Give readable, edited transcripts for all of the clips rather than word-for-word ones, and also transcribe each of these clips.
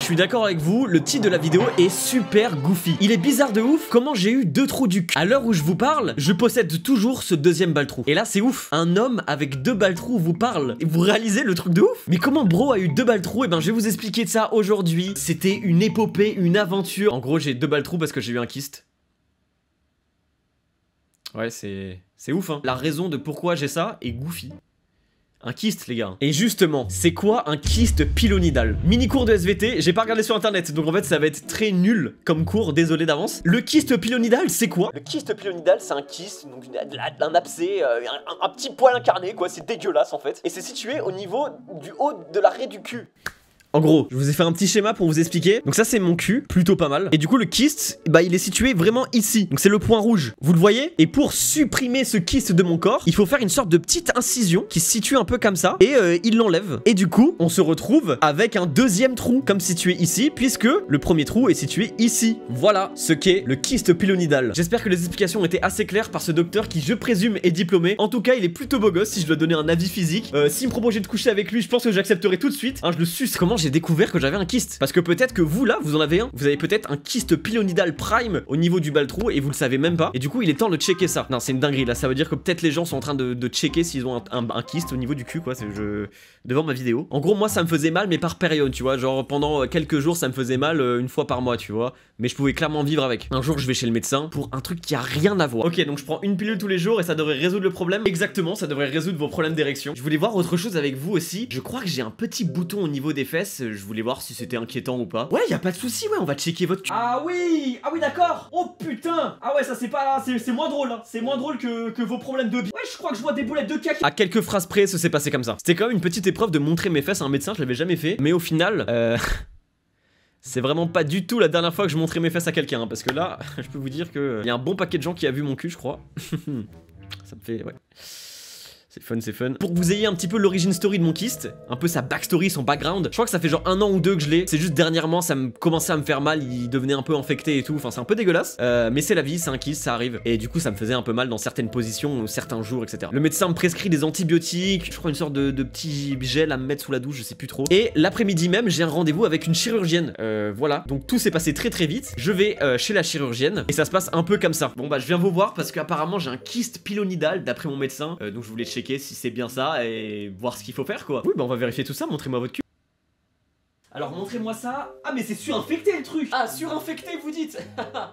Je suis d'accord avec vous, le titre de la vidéo est super goofy. Il est bizarre de ouf comment j'ai eu 2 trous du cul. À l'heure où je vous parle, je possède toujours ce deuxième baltrou. Et là c'est ouf, un homme avec 2 baltrous vous parle. Et vous réalisez le truc de ouf? Mais comment bro a eu 2 baltrous? Et ben je vais vous expliquer de ça aujourd'hui. C'était une épopée, une aventure. En gros j'ai 2 baltrous parce que j'ai eu un kyste. Ouais c'est ouf hein. La raison de pourquoi j'ai ça est goofy. Un kyste les gars. Et justement, c'est quoi un kyste pilonidal? Mini cours de SVT, j'ai pas regardé sur internet, donc en fait ça va être très nul comme cours, désolé d'avance. Le kyste pilonidal, c'est quoi? Le kyste pilonidal, c'est un kyste, donc un abcès, un petit poil incarné quoi, c'est dégueulasse en fait. Et c'est situé au niveau du haut de l'arrêt du cul. En gros, je vous ai fait un petit schéma pour vous expliquer. Donc ça c'est mon cul, plutôt pas mal. Et du coup le kyste, bah il est situé vraiment ici. Donc c'est le point rouge. Vous le voyez? Et pour supprimer ce kyste de mon corps, il faut faire une sorte de petite incision qui se situe un peu comme ça. Et il l'enlève. Et du coup, on se retrouve avec un deuxième trou, comme situé ici, puisque le premier trou est situé ici. Voilà ce qu'est le kyste pilonidal. J'espère que les explications étaient assez claires par ce docteur qui, je présume, est diplômé. En tout cas, il est plutôt beau gosse si je dois donner un avis physique. S'il me proposait de coucher avec lui, je pense que j'accepterai tout de suite. Hein, je le suce. Comment j'ai découvert que j'avais un kyste? Parce que peut-être que vous là vous en avez un. Vous avez peut-être un kyste pilonidal prime au niveau du baltrou et vous le savez même pas. Et du coup il est temps de checker ça. Non c'est une dinguerie là, ça veut dire que peut-être les gens sont en train de checker s'ils ont un kyste au niveau du cul quoi. Devant ma vidéo. En gros moi ça me faisait mal mais par période tu vois. Genre pendant quelques jours ça me faisait mal une fois par mois tu vois. Mais je pouvais clairement vivre avec. Un jour je vais chez le médecin pour un truc qui a rien à voir. Ok donc je prends une pilule tous les jours et ça devrait résoudre le problème. Exactement, ça devrait résoudre vos problèmes d'érection. Je voulais voir autre chose avec vous aussi. Je crois que j'ai un petit bouton au niveau des fesses. Je voulais voir si c'était inquiétant ou pas. Ouais y a pas de souci, ouais on va checker votre cul. Ah oui d'accord. Oh putain. Ah ouais ça c'est pas, c'est moins drôle hein. C'est moins drôle que vos problèmes de... Ouais je crois que je vois des boulettes de caca. À quelques phrases près ça s'est passé comme ça. C'était quand même une petite épreuve de montrer mes fesses à un médecin, je l'avais jamais fait. Mais au final c'est vraiment pas du tout la dernière fois que je montrais mes fesses à quelqu'un hein, parce que là je peux vous dire que il y a un bon paquet de gens qui a vu mon cul je crois. Ça me fait... ouais. C'est fun, c'est fun. Pour que vous ayez un petit peu l'origine story de mon kyste, un peu sa backstory, son background, je crois que ça fait genre 1 an ou 2 que je l'ai. C'est juste dernièrement, ça me commençait à me faire mal, il devenait un peu infecté et tout. Enfin, c'est un peu dégueulasse. Mais c'est la vie, c'est un kyste, ça arrive. Et du coup, ça me faisait un peu mal dans certaines positions, certains jours, etc. Le médecin me prescrit des antibiotiques, je crois une sorte de petit gel à me mettre sous la douche, je sais plus trop. Et l'après-midi même, j'ai un rendez-vous avec une chirurgienne. Voilà. Donc tout s'est passé très très vite. Je vais chez la chirurgienne et ça se passe un peu comme ça. Bon bah, je viens vous voir parce qu'apparemment j'ai un kyste pilonidal d'après mon médecin. Donc je voulais checker si c'est bien ça et voir ce qu'il faut faire quoi. Oui bah on va vérifier tout ça, montrez-moi votre cul. Alors montrez-moi ça. Ah mais c'est surinfecté le truc. Ah surinfecté vous dites.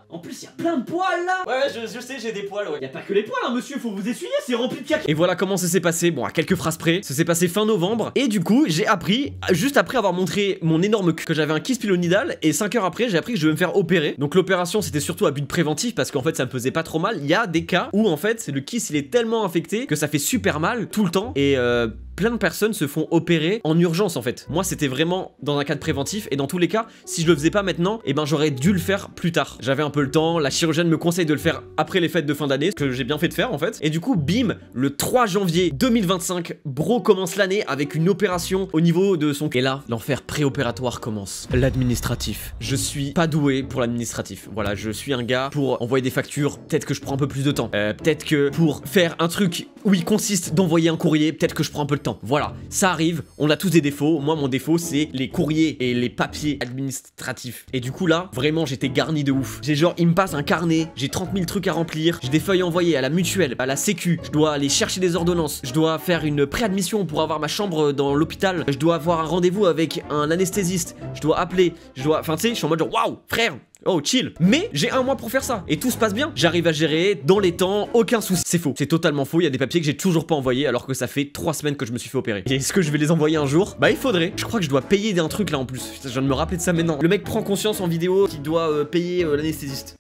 En plus il y a plein de poils là. Ouais je sais j'ai des poils ouais. Y a pas que les poils hein monsieur, faut vous essuyer, c'est rempli de caca. Et voilà comment ça s'est passé, bon à quelques phrases près. Ça s'est passé fin novembre. Et du coup j'ai appris, juste après avoir montré mon énorme cul, que j'avais un kyste pilonidal. Et 5 heures après j'ai appris que je devais me faire opérer. Donc l'opération c'était surtout à but préventif parce qu'en fait ça me faisait pas trop mal. Il y a des cas où en fait le kyste il est tellement infecté que ça fait super mal tout le temps. Et plein de personnes se font opérer en urgence en fait. Moi c'était vraiment dans un cadre préventif et dans tous les cas si je le faisais pas maintenant et ben j'aurais dû le faire plus tard. J'avais un peu le temps, la chirurgienne me conseille de le faire après les fêtes de fin d'année, ce que j'ai bien fait de faire en fait. Et du coup bim, le 3 janvier 2025, bro commence l'année avec une opération au niveau de son... Et là, l'enfer préopératoire commence. L'administratif. Je suis pas doué pour l'administratif. Voilà, je suis un gars pour envoyer des factures, peut-être que je prends un peu plus de temps. Peut-être que pour faire un truc où il consiste d'envoyer un courrier, peut-être que je prends un peu de temps. Voilà, ça arrive, on a tous des défauts. Moi mon défaut c'est les courriers et les papiers administratifs. Et du coup là, vraiment j'étais garni de ouf. J'ai genre, il me passe un carnet, j'ai 30 000 trucs à remplir, j'ai des feuilles envoyées à la mutuelle, à la sécu, je dois aller chercher des ordonnances, je dois faire une préadmission pour avoir ma chambre dans l'hôpital, je dois avoir un rendez-vous avec un anesthésiste, je dois appeler, je dois... Enfin tu sais, je suis en mode genre waouh frère. Oh chill. Mais j'ai 1 mois pour faire ça et tout se passe bien. J'arrive à gérer dans les temps, aucun souci. C'est faux, c'est totalement faux. Il y a des papiers que j'ai toujours pas envoyés alors que ça fait 3 semaines que je me suis fait opérer. Et est-ce que je vais les envoyer un jour? Bah il faudrait. Je crois que je dois payer un truc là en plus. Putain, je viens de me rappeler de ça maintenant. Le mec prend conscience en vidéo qu'il doit payer l'anesthésiste.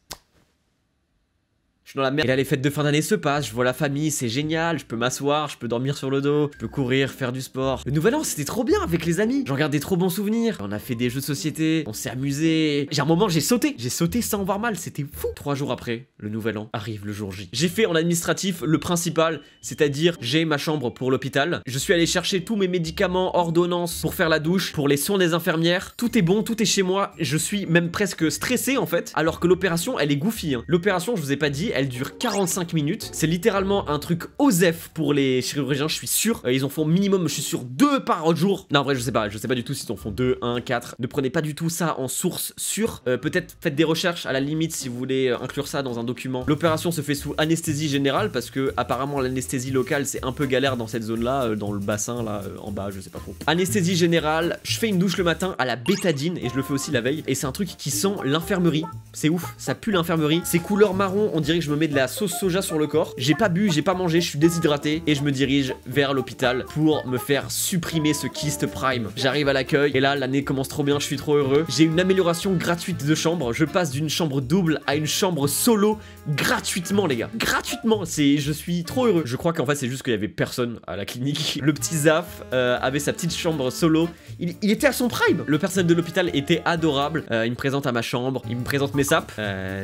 Je suis dans la merde. Et là les fêtes de fin d'année se passent, je vois la famille, c'est génial, je peux m'asseoir, je peux dormir sur le dos, je peux courir, faire du sport. Le nouvel an c'était trop bien avec les amis, j'en garde des trop bons souvenirs. On a fait des jeux de société, on s'est amusé. J'ai un moment j'ai sauté sans avoir mal, c'était fou. 3 jours après, le nouvel an arrive le jour J. J'ai fait en administratif le principal, c'est-à-dire j'ai ma chambre pour l'hôpital. Je suis allé chercher tous mes médicaments, ordonnances pour faire la douche, pour les soins des infirmières. Tout est bon, tout est chez moi, je suis même presque stressé en fait, alors que l'opération elle est goofy hein. L'opération je vous ai pas dit, elle elle dure 45 minutes. C'est littéralement un truc OSEF pour les chirurgiens, je suis sûr. Ils en font minimum, je suis sûr, 2 par jour. Non, en vrai, je sais pas du tout s'ils en font 2, 1, 4. Ne prenez pas du tout ça en source sûre. Peut-être faites des recherches à la limite si vous voulez inclure ça dans un document. L'opération se fait sous anesthésie générale parce que apparemment l'anesthésie locale c'est un peu galère dans cette zone là, dans le bassin là en bas, je sais pas trop. Anesthésie générale, je fais une douche le matin à la bétadine et je le fais aussi la veille et c'est un truc qui sent l'infirmerie. C'est ouf, ça pue l'infirmerie. C'est couleur marron, on dirait que je me mets de la sauce soja sur le corps. J'ai pas bu, j'ai pas mangé, je suis déshydraté et je me dirige vers l'hôpital pour me faire supprimer ce kyste prime. J'arrive à l'accueil et là l'année commence trop bien, je suis trop heureux. J'ai une amélioration gratuite de chambre, je passe d'une chambre double à une chambre solo gratuitement les gars. Gratuitement, je suis trop heureux. Je crois qu'en fait c'est juste qu'il y avait personne à la clinique. Le petit Zaf avait sa petite chambre solo. Il était à son prime. Le personnel de l'hôpital était adorable. Il me présente à ma chambre, il me présente mes sapes.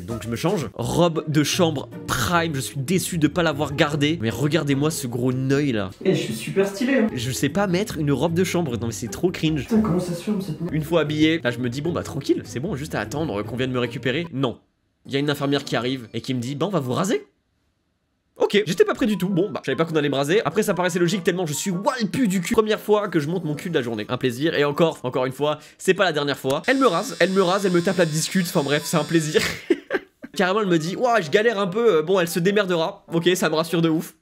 Donc je me change. Robe de chambre prime. Je suis déçu de pas l'avoir gardée. Mais regardez-moi ce gros neuil là. Eh, je suis super stylé hein. Je sais pas mettre une robe de chambre. Non mais c'est trop cringe. Putain, comment ça se filme cette meuf? Une fois habillé, là je me dis bon bah tranquille, c'est bon, juste à attendre qu'on vienne me récupérer. Non. Il y a une infirmière qui arrive et qui me dit bah on va vous raser. Ok, j'étais pas prêt du tout. Bon, bah, je savais pas qu'on allait me raser. Après, ça paraissait logique tellement je suis walpu du cul. Première fois que je monte mon cul de la journée. Un plaisir. Et encore une fois, c'est pas la dernière fois. Elle me rase, elle me tape la discute. Enfin bref, c'est un plaisir. Carrément, elle me dit, ouah, je galère un peu. Bon, elle se démerdera. Ok, ça me rassure de ouf.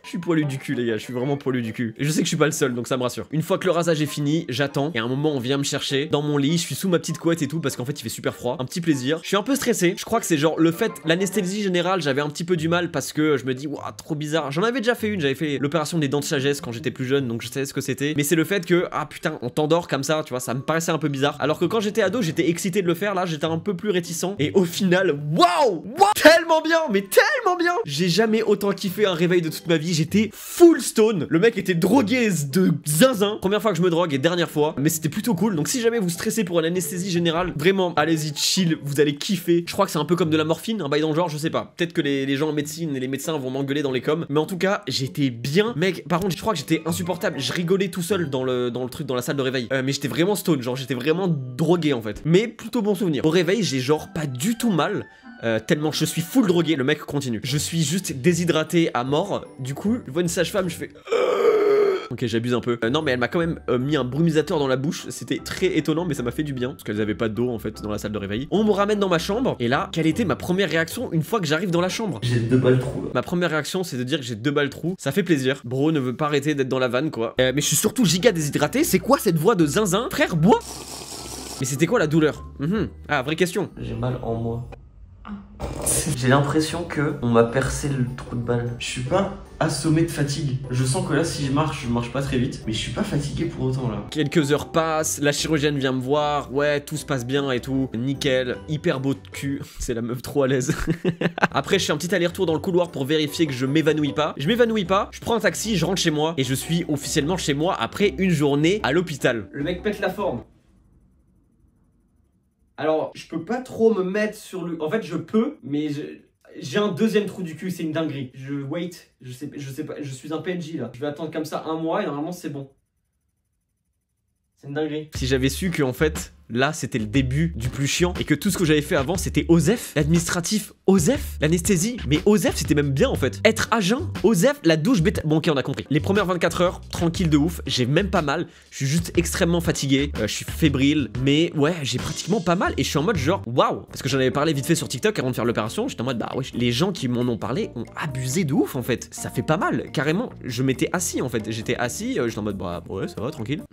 Je suis poilu du cul les gars, je suis vraiment poilu du cul. Et je sais que je suis pas le seul donc ça me rassure. Une fois que le rasage est fini, j'attends. Et à un moment on vient me chercher dans mon lit, je suis sous ma petite couette et tout parce qu'en fait il fait super froid. Un petit plaisir. Je suis un peu stressé. Je crois que c'est genre le fait, l'anesthésie générale, j'avais un petit peu du mal parce que je me dis waouh trop bizarre. J'en avais déjà fait une, j'avais fait l'opération des dents de sagesse quand j'étais plus jeune donc je savais ce que c'était. Mais c'est le fait que ah putain on t'endort comme ça, tu vois, ça me paraissait un peu bizarre. Alors que quand j'étais ado j'étais excité de le faire, là j'étais un peu plus réticent. Et au final, waouh, tellement bien, mais tellement bien. J'ai jamais autant kiffé un réveil de toute ma vie, j'étais full stone. Le mec était drogué de zinzin. Première fois que je me drogue et dernière fois. Mais c'était plutôt cool. Donc si jamais vous stressez pour une anesthésie générale, vraiment, allez-y, chill, vous allez kiffer. Je crois que c'est un peu comme de la morphine, un bail dans le genre, je sais pas. Peut-être que les gens en médecine et les médecins vont m'engueuler dans les coms. Mais en tout cas, j'étais bien. Mec, par contre, je crois que j'étais insupportable. Je rigolais tout seul dans le truc, dans la salle de réveil. Mais j'étais vraiment stone, genre j'étais vraiment drogué en fait. Mais plutôt bon souvenir. Au réveil, j'ai genre pas du tout mal. Tellement je suis full drogué, le mec continue. Je suis juste déshydraté à mort. Du coup, je vois une sage-femme, je fais... Ok, j'abuse un peu. Non, mais elle m'a quand même mis un brumisateur dans la bouche. C'était très étonnant, mais ça m'a fait du bien. Parce qu'elles avaient pas d'eau, en fait, dans la salle de réveil. On me ramène dans ma chambre. Et là, quelle était ma première réaction une fois que j'arrive dans la chambre? J'ai 2 balles trous. Ma première réaction, c'est de dire que j'ai 2 balles trous. Ça fait plaisir. Bro ne veut pas arrêter d'être dans la vanne, quoi. Mais je suis surtout giga déshydraté. C'est quoi cette voix de zinzin? Frère, bois. Mais c'était quoi la douleur? Ah, vraie question. J'ai mal en moi. J'ai l'impression que on m'a percé le trou de balle. Je suis pas assommé de fatigue. Je sens que là si je marche pas très vite. Mais je suis pas fatigué pour autant là. Quelques heures passent, la chirurgienne vient me voir. Ouais, tout se passe bien et tout. Nickel, hyper beau de cul. C'est la meuf trop à l'aise. Après je fais un petit aller-retour dans le couloir pour vérifier que je m'évanouis pas. Je m'évanouis pas, je prends un taxi, je rentre chez moi. Et je suis officiellement chez moi après une journée à l'hôpital. Le mec pète la forme. Alors, je peux pas trop me mettre sur le... En fait, je peux, mais j'ai un deuxième trou du cul, c'est une dinguerie. Je sais pas, je suis un PNJ là. Je vais attendre comme ça 1 mois et normalement c'est bon. C'est une dinguerie. Si j'avais su que en fait, là c'était le début du plus chiant et que tout ce que j'avais fait avant c'était OSEF, l'administratif OSEF, l'anesthésie, mais OSEF c'était même bien en fait. Être à jeun, OSEF, la douche bêta... Bon ok on a compris. Les premières 24 heures, tranquille de ouf, j'ai même pas mal, je suis juste extrêmement fatigué, je suis fébrile, mais ouais j'ai pratiquement pas mal et je suis en mode genre waouh. Parce que j'en avais parlé vite fait sur TikTok avant de faire l'opération, j'étais en mode bah ouais, les gens qui m'en ont parlé ont abusé de ouf en fait. Ça fait pas mal, carrément, je m'étais assis en fait, j'étais assis, j'étais en mode bah ouais ça va tranquille.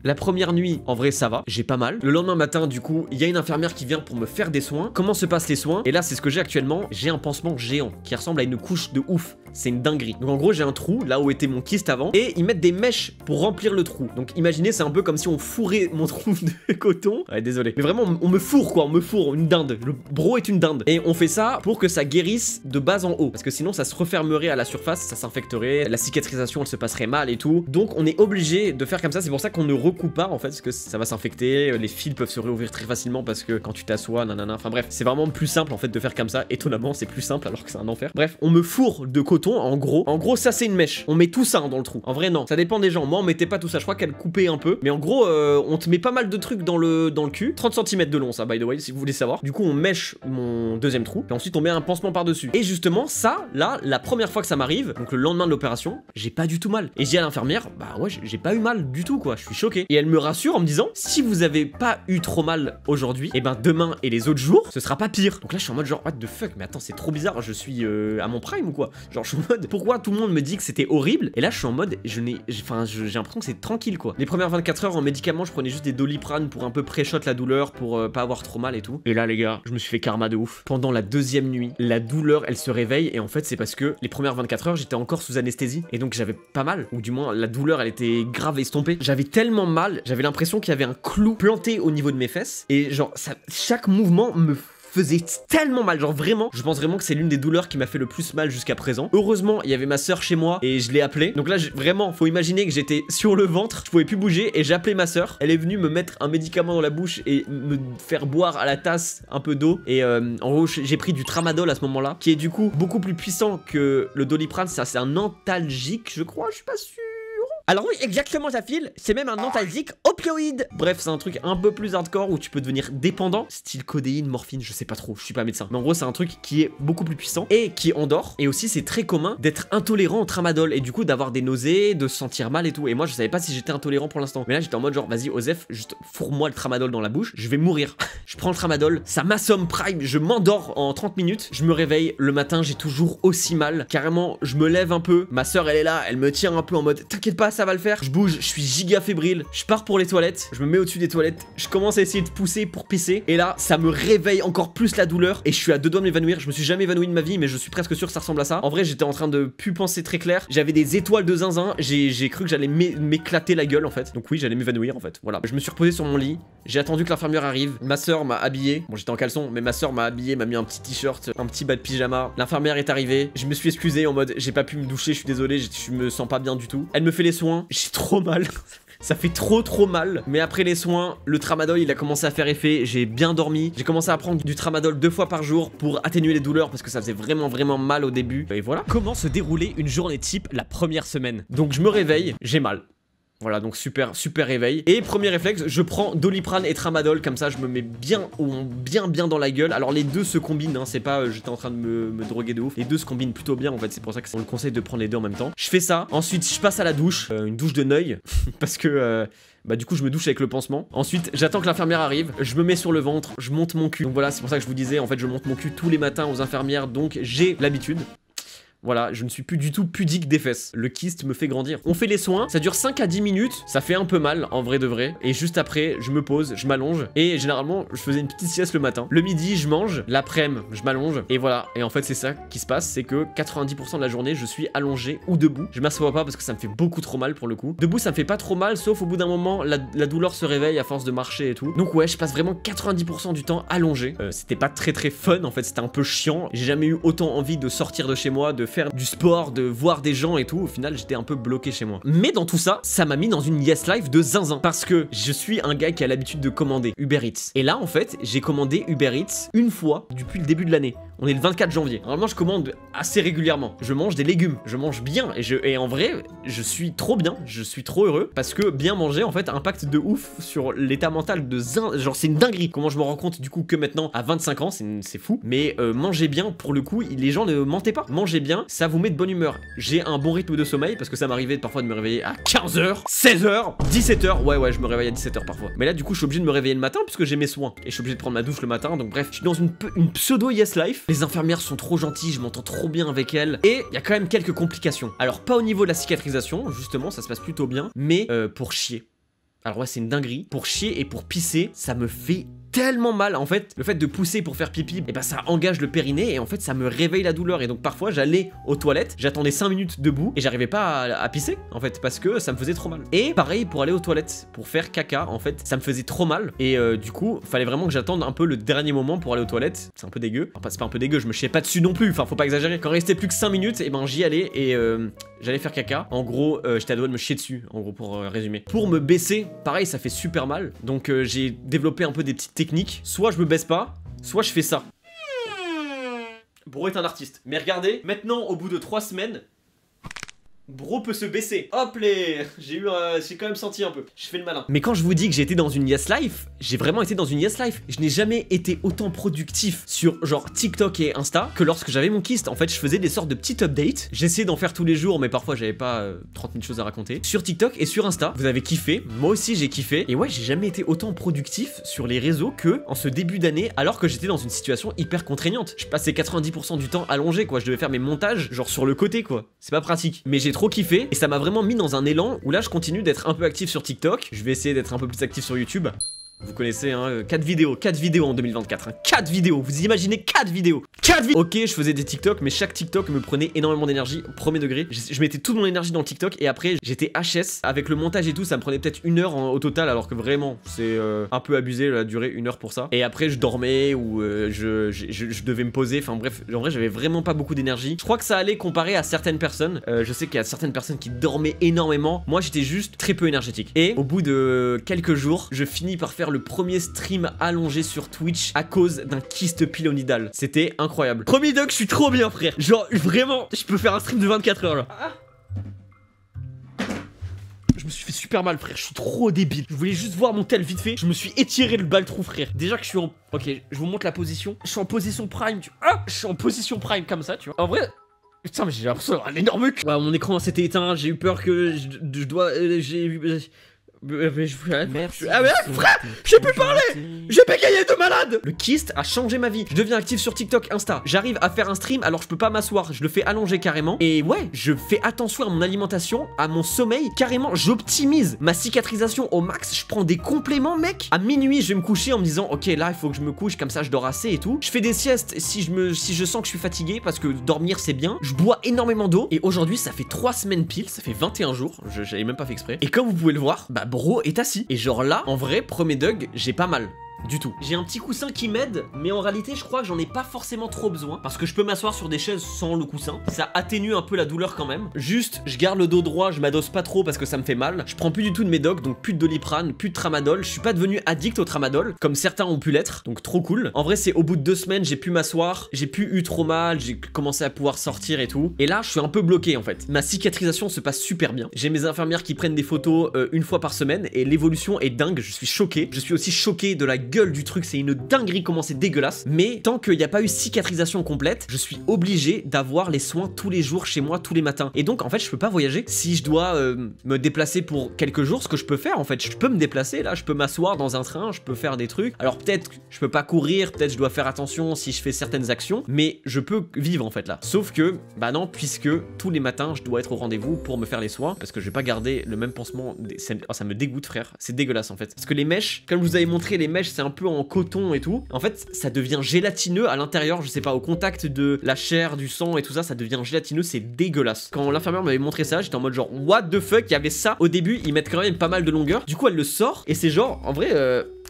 La première nuit, en vrai ça va, j'ai pas mal. Le lendemain matin du coup, il y a une infirmière qui vient pour me faire des soins. Comment se passent les soins? Et là c'est ce que j'ai actuellement, j'ai un pansement géant qui ressemble à une couche de ouf. C'est une dinguerie. Donc en gros j'ai un trou là où était mon kyste avant et ils mettent des mèches pour remplir le trou. Donc imaginez c'est un peu comme si on fourrait mon trou de coton. Ouais désolé. Mais vraiment on me fourre quoi, on me fourre, une dinde. Le bro est une dinde. Et on fait ça pour que ça guérisse de bas en haut. Parce que sinon ça se refermerait à la surface, ça s'infecterait, la cicatrisation elle se passerait mal et tout. Donc on est obligé de faire comme ça, c'est pour ça qu'on ne recoupe pas en fait, parce que ça va s'infecter, les fils peuvent se réouvrir très facilement parce que quand tu t'assois, nanana, enfin bref, c'est vraiment plus simple en fait de faire comme ça. Étonnamment, c'est plus simple alors que c'est un enfer. Bref, on me fourre de coton en gros. En gros, ça c'est une mèche. On met tout ça dans le trou. En vrai, non, ça dépend des gens. Moi, on mettait pas tout ça. Je crois qu'elle coupait un peu. Mais en gros, on te met pas mal de trucs dans le cul. 30 cm de long, ça, by the way, si vous voulez savoir. Du coup, on mèche mon deuxième trou. Et ensuite, on met un pansement par-dessus. Et justement, ça, là, la première fois que ça m'arrive, donc le lendemain de l'opération, j'ai pas du tout mal. Et je dis à l'infirmière, bah ouais, j'ai pas eu mal du tout, quoi. Je suis choqué. Et elle me rassure en me disant, si vous avez pas eu trop mal aujourd'hui, et ben demain et les autres jours, ce sera pas pire. Donc là, je suis en mode genre, what the fuck, mais attends, c'est trop bizarre. Je suis à mon prime ou quoi? Genre, je suis en mode, pourquoi tout le monde me dit que c'était horrible? Et là, je suis en mode, j'ai l'impression que c'est tranquille, quoi. Les premières 24 heures en médicaments, je prenais juste des Doliprane pour un peu pré-shot la douleur, pour pas avoir trop mal et tout. Et là, les gars, je me suis fait karma de ouf. Pendant la deuxième nuit, la douleur, elle se réveille. Et en fait, c'est parce que les premières 24 heures, j'étais encore sous anesthésie. Et donc, j'avais pas mal. Ou du moins, la douleur, elle était grave estompée. J'avais tellement mal, j'avais l'impression qu'il y avait un clou planté au niveau de mes fesses. Et genre, chaque mouvement me faisait tellement mal, genre vraiment, je pense vraiment que c'est l'une des douleurs qui m'a fait le plus mal jusqu'à présent. Heureusement, il y avait ma soeur chez moi et je l'ai appelée. Donc là, vraiment, faut imaginer que j'étais sur le ventre, je pouvais plus bouger et j'ai appelé ma soeur. Elle est venue me mettre un médicament dans la bouche et me faire boire à la tasse un peu d'eau. Et en gros, j'ai pris du tramadol à ce moment-là, qui est du coup beaucoup plus puissant que le Doliprane. Ça, c'est un antalgique, je crois, je suis pas sûr. Alors oui, exactement, ça file, c'est même un antalgique opioïde. Bref, c'est un truc un peu plus hardcore où tu peux devenir dépendant, style codéine, morphine, je sais pas trop, je suis pas médecin. Mais en gros, c'est un truc qui est beaucoup plus puissant et qui endort. Et aussi, c'est très commun d'être intolérant au tramadol et du coup d'avoir des nausées, de se sentir mal et tout. Et moi, je savais pas si j'étais intolérant pour l'instant. Mais là, j'étais en mode genre, vas-y, Osef, juste fourre-moi le tramadol dans la bouche, je vais mourir. Je prends le tramadol, ça m'assomme prime, je m'endors en 30 minutes. Je me réveille, le matin, j'ai toujours aussi mal. Carrément, je me lève un peu, ma soeur, elle est là, elle me tient un peu en mode, t'inquiète pas, ça va le faire. Je bouge, je suis giga fébrile, je pars pour les toilettes, je me mets au-dessus des toilettes, je commence à essayer de pousser pour pisser, et là, ça me réveille encore plus la douleur, et je suis à 2 doigts de m'évanouir. Je me suis jamais évanoui de ma vie, mais je suis presque sûr que ça ressemble à ça. En vrai, j'étais en train de plus penser très clair, j'avais des étoiles de zinzin, j'ai cru que j'allais m'éclater la gueule en fait. Donc oui, j'allais m'évanouir en fait, voilà. Je me suis reposé sur mon lit, j'ai attendu que l'infirmière arrive, ma soeur m'a habillé, bon j'étais en caleçon, mais ma soeur m'a habillé, m'a mis un petit t-shirt, un petit bas de pyjama. L'infirmière est arrivée, je me suis excusé en mode, j'ai pas pu me doucher, je suis désolé, je me sens pas bien du tout. Elle me fait les soins, j'ai trop mal. Ça fait trop mal. Mais après les soins, le tramadol il a commencé à faire effet. J'ai bien dormi. J'ai commencé à prendre du tramadol 2 fois par jour pour atténuer les douleurs parce que ça faisait vraiment mal au début. Et voilà. Comment se déroulait une journée type la première semaine? Donc je me réveille, j'ai mal. Voilà, donc super réveil. Et premier réflexe, je prends Doliprane et Tramadol, comme ça je me mets bien dans la gueule. Alors les deux se combinent, hein, c'est pas j'étais en train de me droguer de ouf. Les deux se combinent plutôt bien en fait, c'est pour ça qu'on le conseille de prendre les deux en même temps. Je fais ça, ensuite je passe à la douche, une douche de neuil, parce que... bah du coup je me douche avec le pansement. Ensuite j'attends que l'infirmière arrive, je me mets sur le ventre, je monte mon cul. Donc voilà, c'est pour ça que je vous disais, en fait je monte mon cul tous les matins aux infirmières, donc j'ai l'habitude. Voilà, je ne suis plus du tout pudique des fesses. Le kyste me fait grandir. On fait les soins, ça dure 5 à 10 minutes. Ça fait un peu mal, en vrai de vrai. Et juste après, je me pose, je m'allonge. Et généralement, je faisais une petite sieste le matin. Le midi, je mange. L'après-midi, je m'allonge. Et voilà. Et en fait, c'est ça qui se passe. C'est que 90% de la journée, je suis allongé ou debout. Je m'assois pas parce que ça me fait beaucoup trop mal pour le coup. Debout, ça me fait pas trop mal, sauf au bout d'un moment, la douleur se réveille à force de marcher et tout. Donc ouais, je passe vraiment 90% du temps allongé. C'était pas très fun, en fait, c'était un peu chiant. J'ai jamais eu autant envie de sortir de chez moi, de faire du sport, de voir des gens et tout. Au final, j'étais un peu bloqué chez moi. Mais dans tout ça, ça m'a mis dans une yes life de zinzin. Parce que je suis un gars qui a l'habitude de commander Uber Eats. Et là, en fait, j'ai commandé Uber Eats une fois depuis le début de l'année. On est le 24 janvier. Normalement, je commande assez régulièrement. Je mange des légumes. Je mange bien. Et en vrai, je suis trop bien. Je suis trop heureux. Parce que bien manger, en fait, impacte de ouf sur l'état mental de zinzin. Genre, c'est une dinguerie. Comment je me rends compte, du coup, que maintenant, à 25 ans, c'est fou. Mais manger bien, pour le coup, les gens ne mentaient pas. Manger bien, ça vous met de bonne humeur. J'ai un bon rythme de sommeil parce que ça m'arrivait parfois de me réveiller à 15h, 16h, 17h. Ouais, je me réveille à 17h parfois. Mais là, du coup, je suis obligé de me réveiller le matin puisque j'ai mes soins. Et je suis obligé de prendre ma douche le matin. Donc, bref, je suis dans une pseudo yes life. Les infirmières sont trop gentilles, je m'entends trop bien avec elles. Et il y a quand même quelques complications. Alors, pas au niveau de la cicatrisation, justement, ça se passe plutôt bien. Mais pour chier. Alors, ouais, c'est une dinguerie. Pour chier et pour pisser, ça me fait tellement mal. En fait, le fait de pousser pour faire pipi, et bah ça engage le périnée et en fait ça me réveille la douleur. Et donc parfois j'allais aux toilettes, j'attendais 5 minutes debout et j'arrivais pas à pisser en fait parce que ça me faisait trop mal. Et pareil pour aller aux toilettes, pour faire caca, en fait ça me faisait trop mal. Et du coup fallait vraiment que j'attende un peu le dernier moment pour aller aux toilettes. C'est un peu dégueu, enfin c'est pas un peu dégueu, je me chiais pas dessus non plus, enfin faut pas exagérer. Quand il restait plus que 5 minutes, et ben j'y allais et j'allais faire caca. En gros, j'étais à deux doigts de me chier dessus, en gros, pour résumer. Pour me baisser, pareil, ça fait super mal. Donc j'ai développé un peu des petites techniques. Soit je me baisse pas, soit je fais ça. Bro est un artiste. Mais regardez, maintenant, au bout de 3 semaines, Bro peut se baisser. Hop les... J'ai quand même senti un peu. Je fais le malin. Mais quand je vous dis que j'ai été dans une yes life, j'ai vraiment été dans une yes life. Je n'ai jamais été autant productif sur genre TikTok et Insta que lorsque j'avais mon kyste. En fait, je faisais des sortes de petites updates. J'essayais d'en faire tous les jours, mais parfois j'avais pas 30 000 choses à raconter. Sur TikTok et sur Insta, vous avez kiffé. Moi aussi j'ai kiffé. Et ouais, j'ai jamais été autant productif sur les réseaux que en ce début d'année, alors que j'étais dans une situation hyper contraignante. Je passais 90% du temps allongé, quoi. Je devais faire mes montages genre sur le côté, quoi. C'est pas pratique. Mais j'ai trop kiffé et ça m'a vraiment mis dans un élan où là je continue d'être un peu actif sur TikTok. Je vais essayer d'être un peu plus actif sur YouTube. Vous connaissez, hein, 4 vidéos en 2024, hein, 4 vidéos, vous imaginez 4 vidéos. Ok, je faisais des TikTok, mais chaque TikTok me prenait énormément d'énergie, au premier degré. Je mettais toute mon énergie dans le TikTok et après j'étais HS. Avec le montage et tout, ça me prenait peut-être 1 heure au total, alors que vraiment, c'est un peu abusé la durée, 1 heure pour ça. Et après je dormais ou je devais me poser, enfin bref, en vrai j'avais vraiment pas beaucoup d'énergie. Je crois que ça allait comparé à certaines personnes. Je sais qu'il y a certaines personnes qui dormaient énormément. Moi j'étais juste très peu énergétique. Et au bout de quelques jours, je finis par faire le premier stream allongé sur Twitch à cause d'un kyste pilonidal. C'était incroyable. Premier dog, je suis trop bien, frère. Genre, vraiment, je peux faire un stream de 24 heures là. Je me suis fait super mal, frère. Je suis trop débile. Je voulais juste voir mon tel vite fait. Je me suis étiré le baltrou, frère. Déjà que je suis en... Ok, je vous montre la position. Je suis en position prime. Je suis en position prime comme ça, tu vois. En vrai... Putain, mais j'ai l'impression d'avoir un énorme cul. Ouais, mon écran s'était éteint. J'ai eu peur que je dois... Merci. Ah mais frère, j'ai pu parler. J'ai bégayé de malade. Le kyste a changé ma vie. Je deviens actif sur TikTok, Insta. J'arrive à faire un stream alors je peux pas m'asseoir. Je le fais allonger carrément. Et ouais, je fais attention à mon alimentation, à mon sommeil. Carrément, j'optimise ma cicatrisation au max. Je prends des compléments, mec. À minuit, je vais me coucher en me disant, ok, là, il faut que je me couche, comme ça, je dors assez et tout. Je fais des siestes si je sens que je suis fatigué parce que dormir, c'est bien. Je bois énormément d'eau. Et aujourd'hui, ça fait 3 semaines pile. Ça fait 21 jours. J'avais même pas fait exprès. Et comme vous pouvez le voir, bah, Bro est assis. Et genre là, en vrai, premier Doug, j'ai pas mal. Du tout. J'ai un petit coussin qui m'aide, mais en réalité je crois que j'en ai pas forcément trop besoin parce que je peux m'asseoir sur des chaises sans le coussin. Ça atténue un peu la douleur quand même. Juste, je garde le dos droit, je m'adosse pas trop parce que ça me fait mal. Je prends plus du tout de médoc, donc plus de Doliprane, plus de Tramadol. Je suis pas devenu addict au Tramadol comme certains ont pu l'être, donc trop cool. En vrai, c'est au bout de 2 semaines, j'ai pu m'asseoir, j'ai plus eu trop mal, j'ai commencé à pouvoir sortir et tout. Et là, je suis un peu bloqué en fait. Ma cicatrisation se passe super bien. J'ai mes infirmières qui prennent des photos 1 fois par semaine et l'évolution est dingue. Je suis choqué. Je suis aussi choqué de la gueule du truc. C'est une dinguerie comment c'est dégueulasse. Mais tant qu'il n'y a pas eu cicatrisation complète, je suis obligé d'avoir les soins tous les jours chez moi, tous les matins. Et donc en fait je peux pas voyager. Si je dois me déplacer pour quelques jours, ce que je peux faire en fait, je peux me déplacer là, je peux m'asseoir dans un train, je peux faire des trucs. Alors peut-être je peux pas courir, peut-être je dois faire attention si je fais certaines actions, mais je peux vivre en fait là. Sauf que, bah non, puisque tous les matins je dois être au rendez-vous pour me faire les soins, parce que je vais pas garder le même pansement. Ça me dégoûte, frère. C'est dégueulasse en fait. Parce que les mèches, comme je vous avais montré, les mèches c'est un peu en coton et tout. En fait, ça devient gélatineux à l'intérieur, je sais pas, au contact de la chair, du sang et tout ça, ça devient gélatineux, c'est dégueulasse. Quand l'infirmière m'avait montré ça, j'étais en mode genre, what the fuck, il y avait ça. Au début, ils mettent quand même pas mal de longueur. Du coup, elle le sort et c'est genre, en vrai,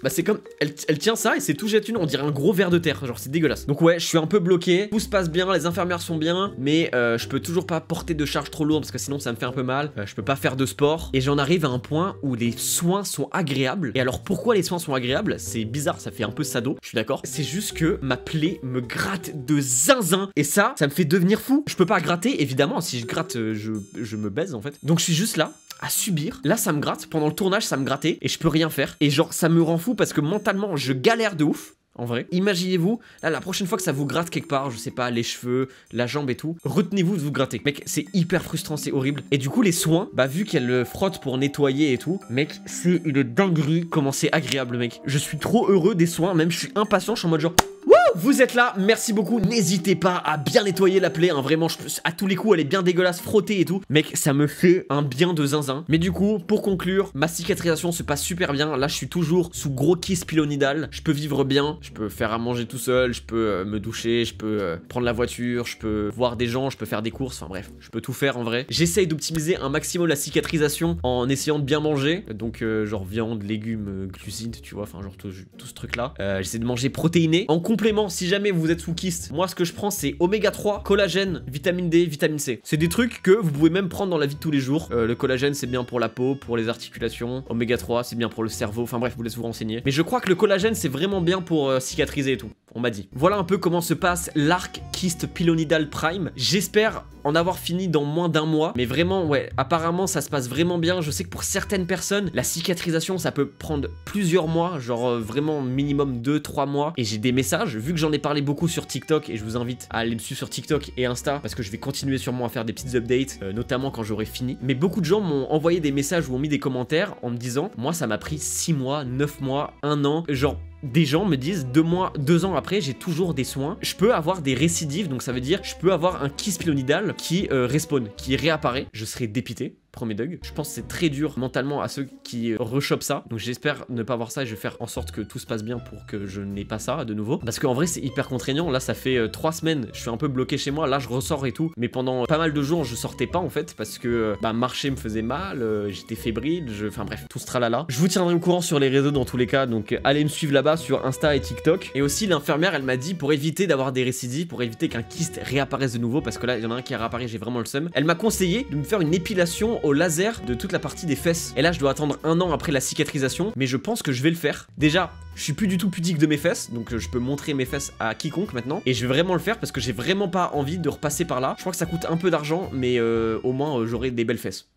bah c'est comme, elle tient ça et c'est tout gélatineux, on dirait un gros ver de terre, genre c'est dégueulasse. Donc ouais, je suis un peu bloqué, tout se passe bien, les infirmières sont bien, mais je peux toujours pas porter de charge trop lourde parce que sinon ça me fait un peu mal. Je peux pas faire de sport et j'en arrive à un point où les soins sont agréables. Et alors pourquoi les soins sont agréables? C'est bizarre, ça fait un peu sado, je suis d'accord. C'est juste que ma plaie me gratte de zinzin et ça me fait devenir fou. Je peux pas gratter, évidemment, si je gratte, je me baise en fait. Donc je suis juste là à subir. Là ça me gratte, pendant le tournage ça me grattait et je peux rien faire. Et genre ça me rend fou parce que mentalement je galère de ouf. En vrai, imaginez-vous, là la prochaine fois que ça vous gratte quelque part, je sais pas, les cheveux, la jambe et tout, retenez-vous de vous gratter. Mec, c'est hyper frustrant, c'est horrible. Et du coup les soins, bah vu qu'elle le frotte pour nettoyer et tout, mec, c'est une dinguerie comment c'est agréable, mec. Je suis trop heureux des soins, même je suis impatient, je suis en mode genre... Wouh, vous êtes là, merci beaucoup. N'hésitez pas à bien nettoyer la plaie, hein, vraiment, à tous les coups elle est bien dégueulasse, frottée et tout. Mec, ça me fait un bien de zinzin. Mais du coup, pour conclure, ma cicatrisation se passe super bien. Là je suis toujours sous gros kyste pilonidal, je peux vivre bien. Je peux faire à manger tout seul, je peux me doucher, je peux prendre la voiture, je peux voir des gens, je peux faire des courses, enfin bref, je peux tout faire en vrai. J'essaye d'optimiser un maximum la cicatrisation en essayant de bien manger, donc genre viande, légumes, glucides, tu vois, enfin genre tout ce truc là. J'essaie de manger protéiné. En complément, Vraiment, si jamais vous êtes sous kyste, moi ce que je prends c'est oméga 3, collagène, vitamine D, vitamine C. C'est des trucs que vous pouvez même prendre dans la vie de tous les jours. Le collagène c'est bien pour la peau, pour les articulations. Oméga 3 c'est bien pour le cerveau. Enfin bref, je vous laisse vous renseigner. Mais je crois que le collagène c'est vraiment bien pour cicatriser et tout. On m'a dit. Voilà un peu comment se passe l'arc kyste pilonidal prime. J'espère en avoir fini dans moins d'un mois. Mais vraiment, ouais, apparemment ça se passe vraiment bien. Je sais que pour certaines personnes, la cicatrisation ça peut prendre plusieurs mois. Genre vraiment minimum 2-3 mois. Et j'ai des messages, vu que j'en ai parlé beaucoup sur TikTok. Et je vous invite à aller me suivre sur TikTok et Insta. Parce que je vais continuer sûrement à faire des petites updates. Notamment quand j'aurai fini. Mais beaucoup de gens m'ont envoyé des messages ou ont mis des commentaires en me disant, moi ça m'a pris 6 mois, 9 mois, 1 an. Genre... Des gens me disent 2 ans après j'ai toujours des soins. Je peux avoir des récidives, donc ça veut dire je peux avoir un kyste pilonidal qui respawn, qui réapparaît. Je serai dépité. Premier dog. Je pense que c'est très dur mentalement à ceux qui rechopent ça. Donc j'espère ne pas avoir ça et je vais faire en sorte que tout se passe bien pour que je n'ai pas ça de nouveau. Parce qu'en vrai c'est hyper contraignant. Là ça fait 3 semaines, je suis un peu bloqué chez moi. Là je ressors et tout. Mais pendant pas mal de jours je sortais pas en fait. Parce que marcher me faisait mal, j'étais fébrile, enfin bref, tout ce tralala. Je vous tiendrai au courant sur les réseaux dans tous les cas. Donc allez me suivre là-bas sur Insta et TikTok. Et aussi l'infirmière elle m'a dit pour éviter d'avoir des récidives, pour éviter qu'un kyste réapparaisse de nouveau. Parce que là il y en a un qui a réapparu, j'ai vraiment le seum. Elle m'a conseillé de me faire une épilation au laser de toute la partie des fesses. Et là je dois attendre 1 an après la cicatrisation. Mais je pense que je vais le faire. Déjà je suis plus du tout pudique de mes fesses. Donc je peux montrer mes fesses à quiconque maintenant. Et je vais vraiment le faire parce que j'ai vraiment pas envie de repasser par là. Je crois que ça coûte un peu d'argent. Mais au moins j'aurai des belles fesses.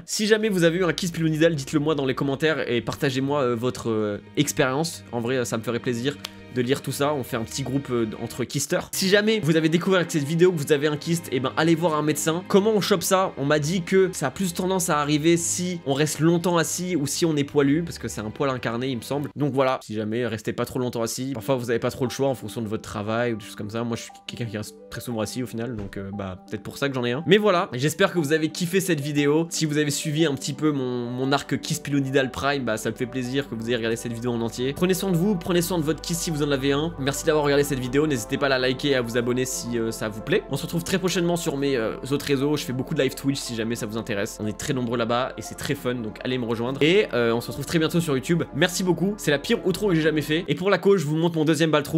Si jamais vous avez eu un kyste pilonidal, dites-le moi dans les commentaires et partagez-moi votre expérience. En vrai ça me ferait plaisir de lire tout ça, on fait un petit groupe entre kysters. Si jamais vous avez découvert avec cette vidéo que vous avez un kyste, et ben allez voir un médecin. Comment on chope ça? On m'a dit que ça a plus tendance à arriver si on reste longtemps assis ou si on est poilu, parce que c'est un poil incarné il me semble. Donc voilà, si jamais restez pas trop longtemps assis. Parfois vous avez pas trop le choix en fonction de votre travail ou des choses comme ça. Moi je suis quelqu'un qui reste très souvent assis au final, donc peut-être pour ça que j'en ai un. Mais voilà, j'espère que vous avez kiffé cette vidéo. Si vous avez suivi un petit peu mon arc kyste pilonidal prime, ça me fait plaisir que vous ayez regardé cette vidéo en entier. Prenez soin de vous, prenez soin de votre kyste si vous en avez un. Merci d'avoir regardé cette vidéo, n'hésitez pas à la liker et à vous abonner si ça vous plaît. On se retrouve très prochainement sur mes autres réseaux, je fais beaucoup de live Twitch si jamais ça vous intéresse. On est très nombreux là-bas et c'est très fun, donc allez me rejoindre. Et on se retrouve très bientôt sur YouTube. Merci beaucoup, c'est la pire outro que j'ai jamais fait. Et pour la cause, je vous montre mon deuxième ball trou.